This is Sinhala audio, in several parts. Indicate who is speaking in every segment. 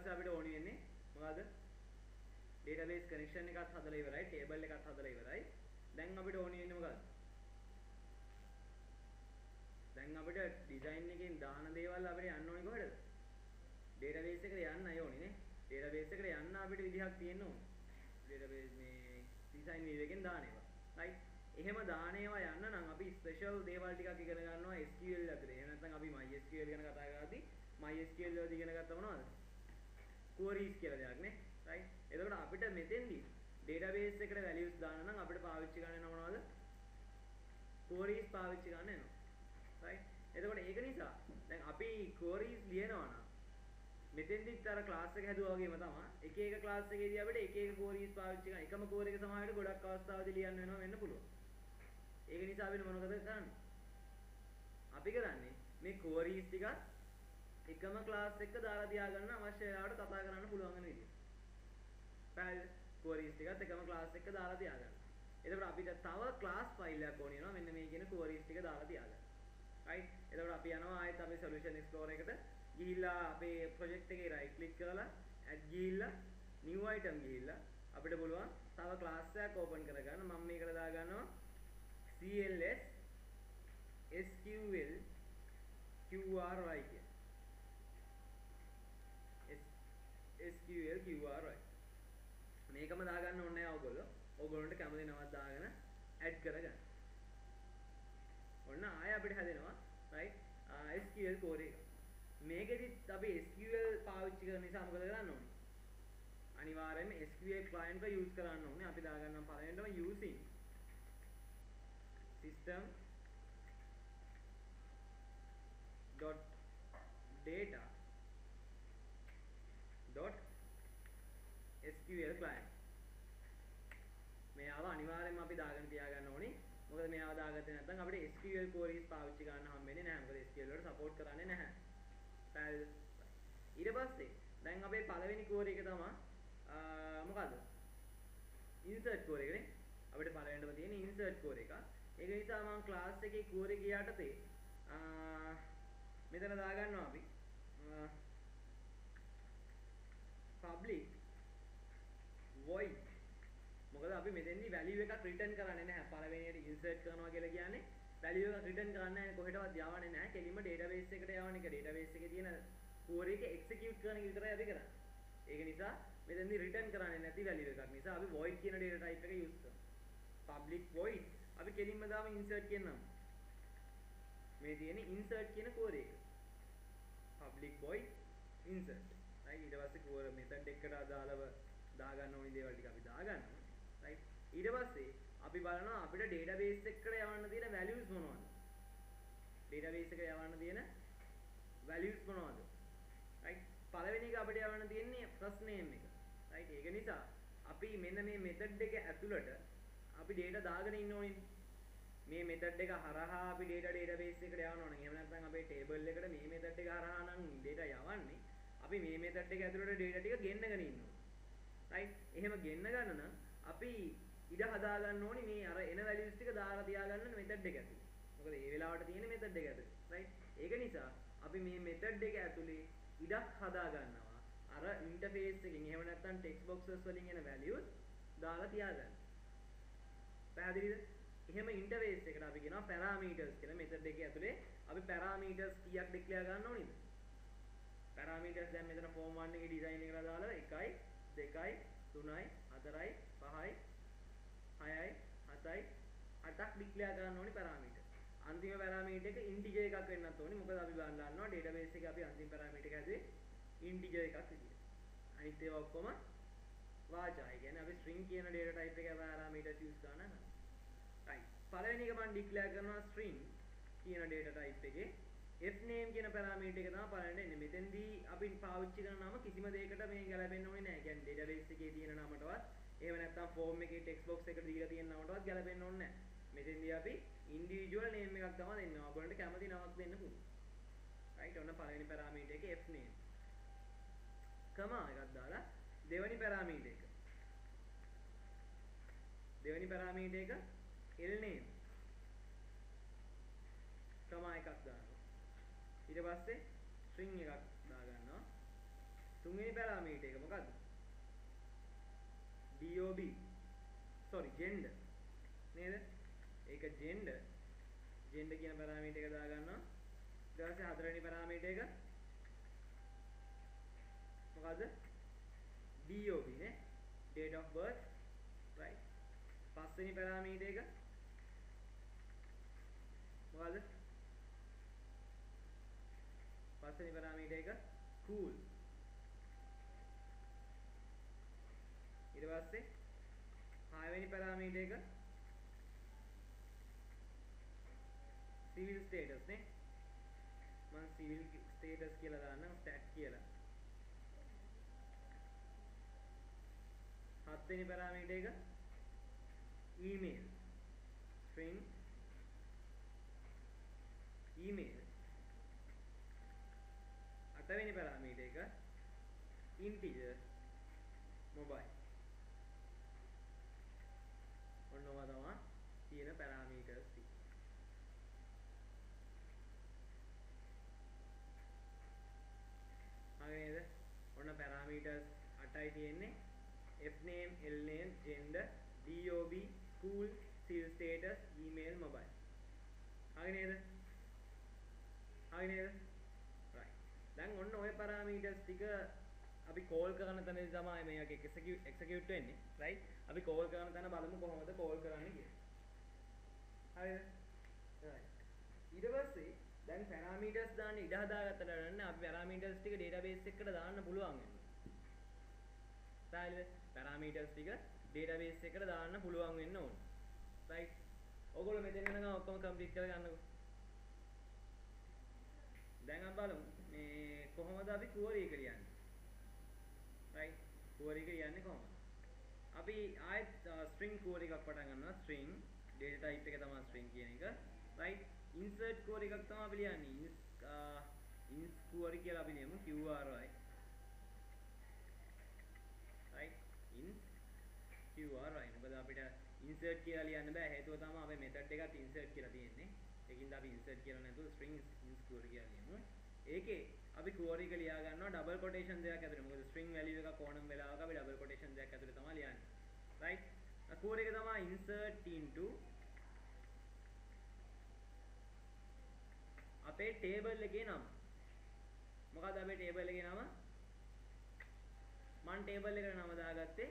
Speaker 1: පස්සේ අපිට ඕනි වෙන්නේ මොකද්ද? database connection එකත් හදලා ඉවරයි, table එකත් හදලා ඉවරයි. දැන් අපිට ඕනි වෙන්නේ මොකද්ද? දැන් අපිට design එකෙන් දාන දේවල් අපිට යන්න ඕනි කොහෙද? database එකට යන්නයි ඕනි නේ. database එකට යන්න අපිට විදිහක් තියෙන්න ඕනේ. database මේ design view එකෙන් දාන ඒවා. right? එහෙම දාන ඒවා යන්න නම් අපි special දේවල් ටිකක් ඉගෙන ගන්නවා SQL ඇතුලේ. එහෙම නැත්නම් අපි MySQL ගැන කතා කරද්දී MySQL වලදී ඉගෙන ගත්තා මොනවද? queries කියලා දෙයක් නේ. right? එතකොට අපිට මෙතෙන්දී database එකට values දාන්න නම් අපිට පාවිච්චි කරන්න මොනවද? queries පාවිච්චි කරන්න වෙනවා. right? එතකොට ඒක නිසා දැන් අපි queries ලියනවා නම් මෙතෙන්දිත් අර ක්ලාස් එක හැදුවා වගේම තමයි එක එක ක්ලාස් එකේදී අපිට එක එක queries පාවිච්චි කරන එකම core එක සමහරවිට ගොඩක් අවස්ථාවලදී ලියන්න වෙනවා වෙන්න පුළුවන්. ඒක නිසා අපිට මොනවද කරන්නේ? අපි කරන්නේ මේ queries ටික එකම ක්ලාස් එක දාලා තියාගන්න අවශ්‍ය වෙලාවට කතා කරන්න පුළුවන් වෙන විදියට. පැහැදිලිද? queries ටිකත් එකම ක්ලාස් එක දාලා තියාගන්න. එතකොට අපිට තව ක්ලාස් ෆයිල් එකක් ඕන වෙනවා මෙන්න මේ කියන queries ටික දාලා තියාගන්න. right? එතකොට අපි යනවා ආයෙත් අපේ solution explorer එකට ගිහිල්ලා අපේ project එකේ right click කරලා add ගිහිල්ලා new item ගිහිල්ලා අපිට පුළුවන් තව class එකක් open කරගන්න. මම මේකට දාගන්නවා CLS SQL QRY කියන. SQL QRY. මේකම දාගන්න ඕනේ නැහැ ඔයගොල්ලෝ. ඔයගොල්ලන්ට කැමති නමක් දාගෙන add කරගන්න. ඔන්න ආයෙ අපිට හැදෙනවා right SQL core එක. මේකෙදිත් අපි SQL පාවිච්චි කරන නිසා මොකද කරන්න ඕනේ? අනිවාර්යයෙන්ම SQL client එක use කරන්න ඕනේ. අපි දාගන්නම් පළවෙනිටම using system dot data dot SQL client. මේව අනිවාර්යයෙන්ම අපි දාගෙන තියාගන්න ඕනේ. මොකද මේව දාගත්තේ නැත්නම් අපිට SQL queries පාවිච්චි කරන්න හම්බෙන්නේ නැහැ. මොකද SQL වලට support කරන්නේ නැහැ. පැහැදිලිද? ඊට පස්සේ දැන් අපේ පළවෙනි query එක තමයි මොකද්ද? insert query එක නේ. අපිට පළවෙනිටම තියෙන insert query එක. ඒක නිසා මම class එකේ query එක යටතේ මෙතන දාගන්නවා අපි public void. මොකද අපි මෙතෙන්දී value එකක් return කරන්නේ නැහැ. පළවෙනියට insert කරනවා කියලා කියන්නේ value එකක් return කරන්නේ නැහැ, කොහෙටවත් යවන්නේ නැහැ. කෙලින්ම database එකට යවන එක. database එකේ තියෙන query එක execute කරන එක විතරයි අපි කරන්නේ. ඒක නිසා මෙතෙන්දී return කරන්නේ නැති value එකක් නිසා අපි void කියන data type එක use කරනවා. public void අපි කෙලින්ම දාම insert කියන නම. මේ තියෙන insert කියන query එක. public void insert. right ඊට පස්සේ query method එකට අදාළව දාගන්න ඕනි දේවල් ටික අපි දාගන්නවා. right ඊට පස්සේ අපි බලනවා අපිට database එකට යවන්න තියෙන values මොනවද? database එකට යවන්න තියෙන values මොනවද? right පළවෙනි එක අපිට යවන්න තියෙන්නේ first name එක. right ඒක නිසා අපි මෙන්න මේ method එක ඇතුළට අපි data දාගෙන ඉන්න ඕනේ. මේ method එක හරහා අපි database එකට යවන්න ඕනේ. එහෙම නැත්නම් අපේ table එකට මේ method එක හරහා නම් data යවන්නේ. අපි මේ method එක ඇතුළට data ටික ගෙන්නගෙන ඉන්නවා. right එහෙම ගෙන්න ගන්න නම් අපි ඉඩ හදා ගන්න ඕනේ මේ අර එන values ටික දාලා තියාගන්න method එක ඇතුලේ. මොකද ඒ වෙලාවට තියෙන method එක ඇතුලේ. right ඒක නිසා අපි මේ method එක ඇතුලේ ඉඩක් හදා ගන්නවා. අර interface එකකින් එහෙම නැත්නම් text boxes වලින් එන values දාලා තියාගන්න. පැහැදිලිද? එහෙම interface එකට අපි කියනවා parameters කියලා. method එකේ ඇතුලේ අපි parameters කීයක් declare ගන්න ඕනේද? parameters දැන් මෙතන form 1 එකේ design එකට දාලා 1යි 2යි 3යි 4යි 5යි 6යි 7යි 8ක් declare කරන්න ඕනි parameter. අන්තිම parameter එක integer එකක් වෙන්නත් ඕනි. මොකද අපි බලන්න ගන්නවා database එකේ අපි අන්තිම parameter එක ඇතුලේ integer එකක් විදියට. අනිත් ඒවා ඔක්කොම වාචා. ඒ කියන්නේ අපි string කියන data type එකේ parameters use කරන නැහැ. right. පළවෙනි එක මම declare කරනවා string කියන data type එකේ fname කියන parameter එක තමයි පළවෙනිට එන්නේ. මෙතෙන්දී අපි පාවිච්චි කරන නම කිසිම දෙයකට මේ ගැලපෙන්න ඕනේ නැහැ. කියන්නේ database එකේ තියෙන නමටවත් එහෙම නැත්නම් form එකේ text box එකට දීලා තියෙන නමටවත් ගැලපෙන්න ඕනේ නැහැ. මෙතෙන්දී අපි individual name එකක් තමයි දෙන්නේ. ඔයගොල්ලන්ට කැමති නමක් දෙන්න පුළුවන්. right ඔන්න පළවෙනි parameter එකේ fname. comma එකක් දාලා දෙවෙනි parameter එක. දෙවෙනි parameter එක lname. comma එකක් දානවා. ඊට පස්සේ string එකක් දා ගන්නවා. තුන්වෙනි පැරාමීටර් එක මොකද්ද? DOB sorry gender නේද? ඒක gender කියන පැරාමීටර් එක දා ගන්නවා. ඊට පස්සේ හතරවෙනි පැරාමීටර් එක මොකද්ද? DOB නේ date of birth right. පස්වෙනි පැරාමීටර් එක මොකද්ද? පස්වෙනි පැරාමීටර් එක school. ඊට පස්සේ හයවෙනි පැරාමීටර් එක civil status නේ. මම civil status කියලා දාන්නම් stat කියලා. හත්වෙනි පැරාමීටර් එක email string email. අටවෙනි පැරාමීටර් එක integer mobile. ඔන්නවා තමයි තියෙන පැරාමීටර්ස් ටික. හරි නේද? ඔන්න පැරාමීටර්ස් 8යි තියෙන්නේ. f name, l name, gender, dob, school, civil status, email, mobile. හරි නේද? හරි නේද? right. දැන් ඔන්න ඔය පැරාමීටර්ස් ටික අපි කෝල් කරන තැනදී තමයි මේක එක්සිකියුට් වෙන්නේ right. අපි කෝල් කරන තැන බලමු කොහොමද කෝල් කරන්නේ කියලා. හරිද? right. ඊට පස්සේ දැන් පැරාමීටර්ස් දාන්න ඉඩ හදාගත්තට නෑ අපි පැරාමීටර්ස් ටික ඩේටාබේස් එකකට දාන්න පුළුවන් වෙනවා. හරිද? පැරාමීටර්ස් ටික ඩේටාබේස් එකකට දාන්න පුළුවන් වෙන්න ඕන. right. ඔයගොල්ලෝ මෙතන වෙනකම් ඔක්කොම කම්ප්ලීට් කරගන්නකෝ. දැන් අපි බලමු මේ කොහොමද අපි query එක ලියන්නේ. right. query එක ලියන්නේ කොහොමද? අපි ආයෙත් string query එකක් පටන් ගන්නවා. string data type එක තමයි string කියන එක. right. insert query එකක් තමයි අපි ලියන්නේ. ins query කියලා අපි ලියමු qry. right. ins qry. මොකද අපිට insert කියලා ලියන්න බෑ. හේතුව තමයි අපේ method එකත් insert කියලා තියෙන්නේ. ඒකින්ද අපි insert කියලා නැතුව string ins query කියලා ලියමු. ඒකේ අපි query එක ලියා ගන්නවා double quotation දෙකක් ඇතුලේ. මොකද string value එකක් ඕනම වෙලාවක අපි double quotation දෙකක් ඇතුලේ තමයි ලියන්නේ. right. query එක තමයි insert into අපේ table එකේ නම. මොකක්ද අපේ table එකේ නම? මම table එකට නම දාගත්තේ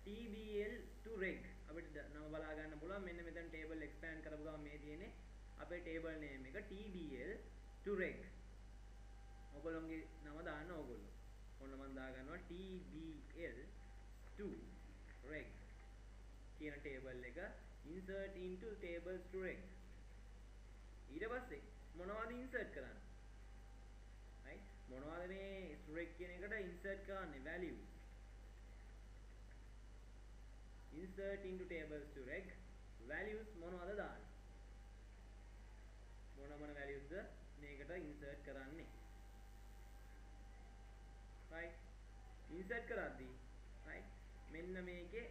Speaker 1: tbl to reg. අපිට නම බලා ගන්න පුළුවන්. මෙන්න මෙතන table expand කරපු ගමන් මේ තියෙන්නේ අපේ table name එක tbl to reg. ඔයගොල්ලෝගේ නම දාන්න ඕගොල්ලෝ. ඔන්න මම දා ගන්නවා tbl to reg කියන table එක insert into tables to reg. ඊට පස්සේ මොනවද insert කරන්නේ? right. මොනවද මේ to reg කියන එකට insert කරන්නේ? values. insert into tables to reg values මොනවද දාන්නේ? මොන valuesද මේකට insert කරන්නේ? right. insert කරද්දී right මෙන්න මේකේ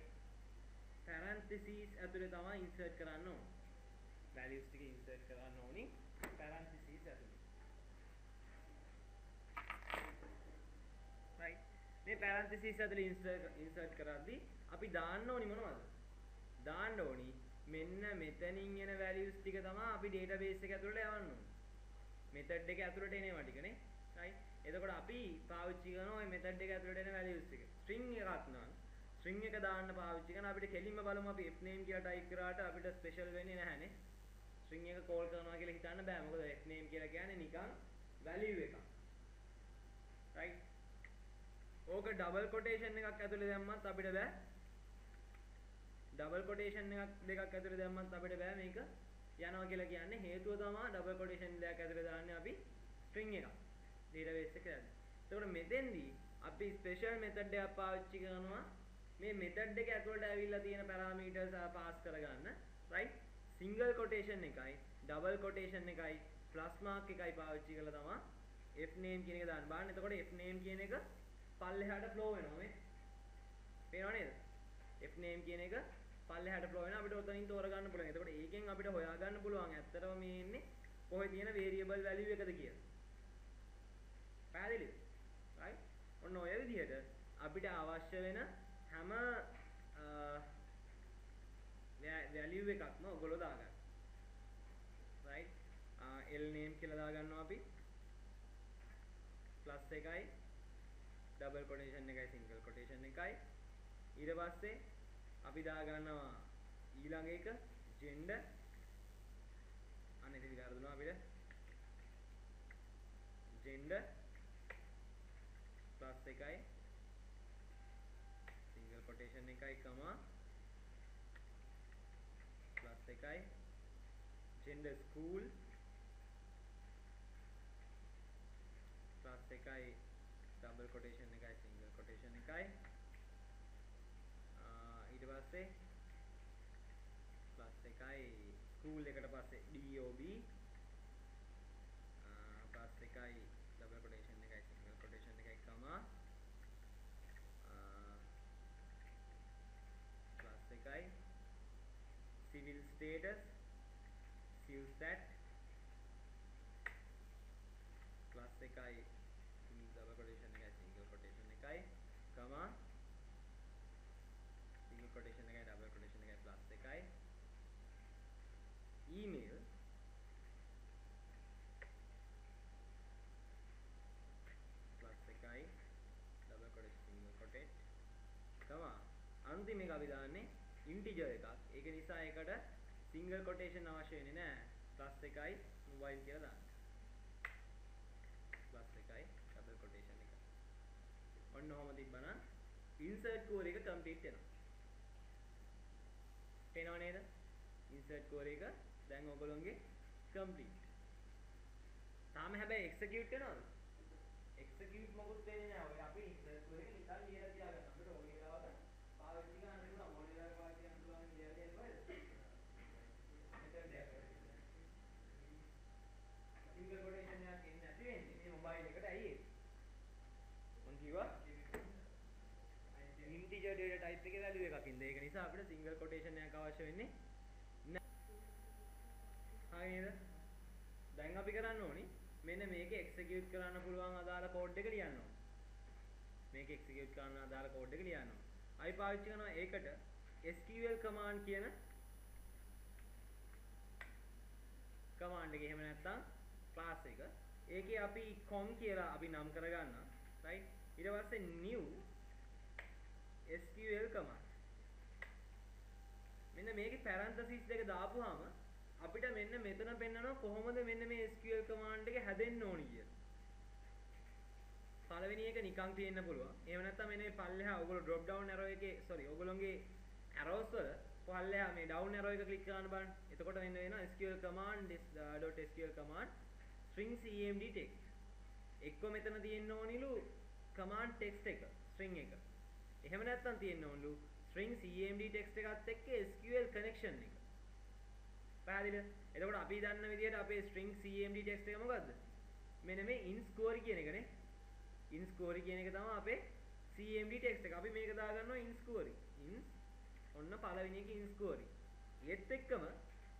Speaker 1: parentheses ඇතුලේ තමයි insert කරන්න ඕන. values ටික insert කරන්න ඕනි parentheses ඇතුලේ. right. මේ parentheses ඇතුලේ insert කරද්දී අපි දාන්න ඕනි මොනවද? දාන්න ඕනි මෙන්න මෙතනින් එන values ටික තමයි අපි database එක ඇතුලට යවන්න ඕනේ. method එක ඇතුලට එනවා ටික නේ. right. එතකොට අපි පාවිච්චි කරන ওই method එක ඇතුලට එන values ටික. string එකක් නම් string එක දාන්න පාවිච්චි කරන අපිට කෙලින්ම බලමු අපි f name කියලා type කරාට අපිට special වෙන්නේ නැහැ නේ. string එක call කරනවා කියලා හිතන්න බෑ. මොකද f name කියලා කියන්නේ නිකන් value එකක්. right. ඕක double quotation එකක් ඇතුලේ දැම්මත් අපිට බෑ. double quotation එකක් දෙකක් ඇතුලේ දැම්මත් අපිට බෑ මේක යනවා කියලා කියන්නේ. හේතුව තමයි double quotation දෙකක් ඇතුලේ දාන්නේ අපි string එකක් database එකට දාන්න. එතකොට මෙතෙන්දී අපි special method එකක් පාවිච්චි කරනවා මේ method එක ඇතුලට ඇවිල්ලා තියෙන parameters pass කරගන්න. right. single quotation එකයි double quotation එකයි plus mark එකයි පාවිච්චි කරලා තමයි f name කියන එක දාන්න. බලන්න එතකොට f name කියන එක පල්ලෙහාට flow වෙනවා මේ. පේනව නේද? f name කියන එක පල්ලෙහාට flow වෙනවා. අපිට ඔතනින් තෝරගන්න පුළුවන්. එතකොට ඒකෙන් අපිට හොයාගන්න පුළුවන් ඇත්තටම මේ ඉන්නේ කොහේ තියෙන variable value එකද කියලා. පැහැදිලිද? right. ඔන්න ඔය විදිහට අපිට අවශ්‍ය වෙන හැම value එකක්ම ඔයගොල්ලෝ දාගන්න. right l name කියලා දාගන්නවා අපි plus එකයි double quotation එකයි single quotation එකයි ඊට පස්සේ අපි දාගන්නවා ඊළඟ එක gender අනේ ඉතින් වැරදුනා අපිට gender plus එකයි single quotation එකයි comma plus එකයි gender school plus එකයි double quotation එකයි single quotation එකයි ඊට පස්සේ plus එකයි school එකට පස්සේ DOB plus එකයි double quotation එකයි single quotation එකයි comma plus එකයි civil status CivStat plus එකයි double quotation එකයි single quotation එකයි comma single quotation එකයි double quotation එකයි plus එකයි email plus එකයි double quotation single quotation comma අන්තිම එක අපි දාන්නේ integer එකක්. ඒක නිසා ඒකට single quotation අවශ්‍ය වෙන්නේ නැහැ. plus එකයි mobile කියලා දාන්න. plus එකයි double quotation එක. ඔන්න ඔහොම තිබ්බනම් insert core එක complete වෙනවා. තේනව නේද? insert core එක දැන් ඔයගොල්ලෝගේ complete. තාම හැබැයි execute වෙනවද? execute මොකුත් වෙන්නේ නැහැ. ඔය අපි insert core එක නිකන් ලියලා තියාගන්න. අපිට ඕනේ වෙලාවට පාවිච්චි කරන්න පුළුවන්. ඕනේ වෙලාවට පාවිච්චි කරන්න පුළුවන් ලියලා දෙන්න බෑ. single quotation එකක් එන්නේ නැති වෙන්නේ මේ mobile එකට ඇයි ඒක? මං කිව්වා integer data type එකේ value එකක් ඉන්න. ඒක නිසා අපිට single quotation එකක් අවශ්‍ය වෙන්නේ නැහැ. හරිද? දැන් අපි කරන්න ඕනි මෙන්න මේක execute කරන්න පුළුවන් අදාළ code එක ලියන්න ඕනේ. මේක execute කරන්න අදාළ code එක ලියන්න ඕනේ. අපි පාවිච්චි කරනවා ඒකට SQL command කියන command එක. එහෙම නැත්නම් class එක. ඒකේ අපි com කියලා අපි නම් කරගන්න. right? ඊට පස්සේ new SQL command. මෙන්න මේකේ parentheses දෙක දාපුවාම අපිට මෙන්න මෙතන පෙන්නනවා කොහොමද මෙන්න මේ SQL command එක හැදෙන්න ඕනි කියලා. පළවෙනි එක නිකන් තියෙන්න පුළුවන්. එහෙම නැත්නම් මෙන්න මේ පල්ලෙහා ඔයගොල්ලෝ drop down arrow එකේ ඔයගොල්ලෝගේ arrows වල පල්ලෙහා මේ down arrow එක click කරන්න බලන්න. එතකොට මෙන්න වෙනවා SQL command .sql command string cmd text. එක්ක මෙතන තියෙන්න ඕනිලු command text එක string එක. එහෙම නැත්නම් තියෙන්න ඕනිලු string cmd text එකත් එක්ක SQL connection එක. පැහැදිලිද? එතකොට අපි දන්න විදිහට අපේ string cmd text එක මොකද්ද? මෙන්න මේ ins query කියන එකනේ. ins query කියන එක තමයි අපේ cmd text එක. අපි මේක දාගන්නවා ins query. ins ඔන්න පළවෙනි එක ins query. ඒත් එක්කම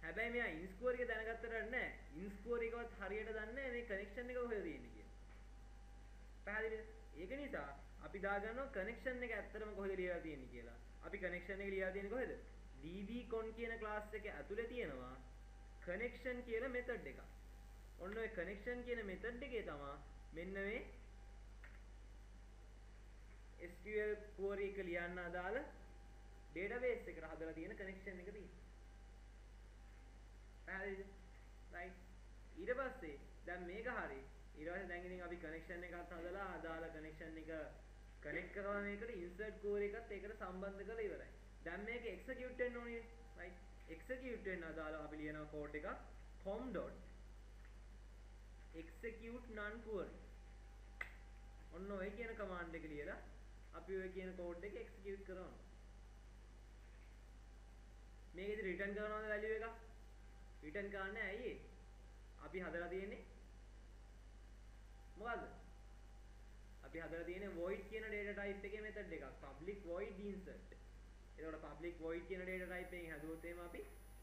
Speaker 1: හැබැයි මෙයා ins query එක දැනගත්තට නෑ. ins query එකවත් හරියට දන්නේ නෑ මේ connection එක කොහෙද තියෙන්නේ කියලා. පැහැදිලිද? ඒක නිසා අපි දාගන්නවා connection එක ඇත්තටම කොහෙද ලියලා තියෙන්නේ කියලා. අපි connection එක ලියලා තියෙන්නේ කොහෙද? dbcon කියන class එක ඇතුලේ තියෙනවා connection කියන method එකක්. ඔන්න ඔය connection කියන method එකේ තමයි මෙන්න මේ SQL query එක ලියන්න අදාළ database එකට හදලා තියෙන connection එක තියෙන්නේ. පැහැදිලිද? right. ඊට පස්සේ දැන් මේක හරි. ඊට පස්සේ දැන් ඉතින් අපි connection එකත් හදලා අදාළ connection එක connect කරලා මේකට insert query එකත් ඒකට සම්බන්ධ කරලා ඉවරයි. දැන් මේක execute වෙන්න ඕනේ. right. execute වෙන්න අදාළ අපි ලියනවා code එකක් com.execute none query. ඔන්න ඔය කියන command එක ලියලා අපි ඔය කියන code එක execute කරනවා. මේකෙදි return කරනවද value එක? return කරන්නේ ඇයි? අපි හදලා තියෙන්නේ මොකද්ද? අපි හදලා තියෙන්නේ void කියන data type එකේ method එකක්. public void insert. එතකොට public void කියන data type එකෙන් හදුවොත් එහෙම අපි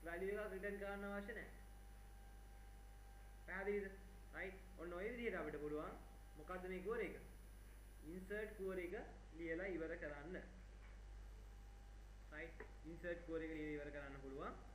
Speaker 1: value එකක් return කරන්න අවශ්‍ය නැහැ. පැහැදිලිද? right. ඔන්න ඔය විදිහට අපිට පුළුවන් මොකද්ද මේ query එක? insert query එක ලියලා ඉවර කරන්න. right insert query එක ලියලා ඉවර කරන්න පුළුවන්.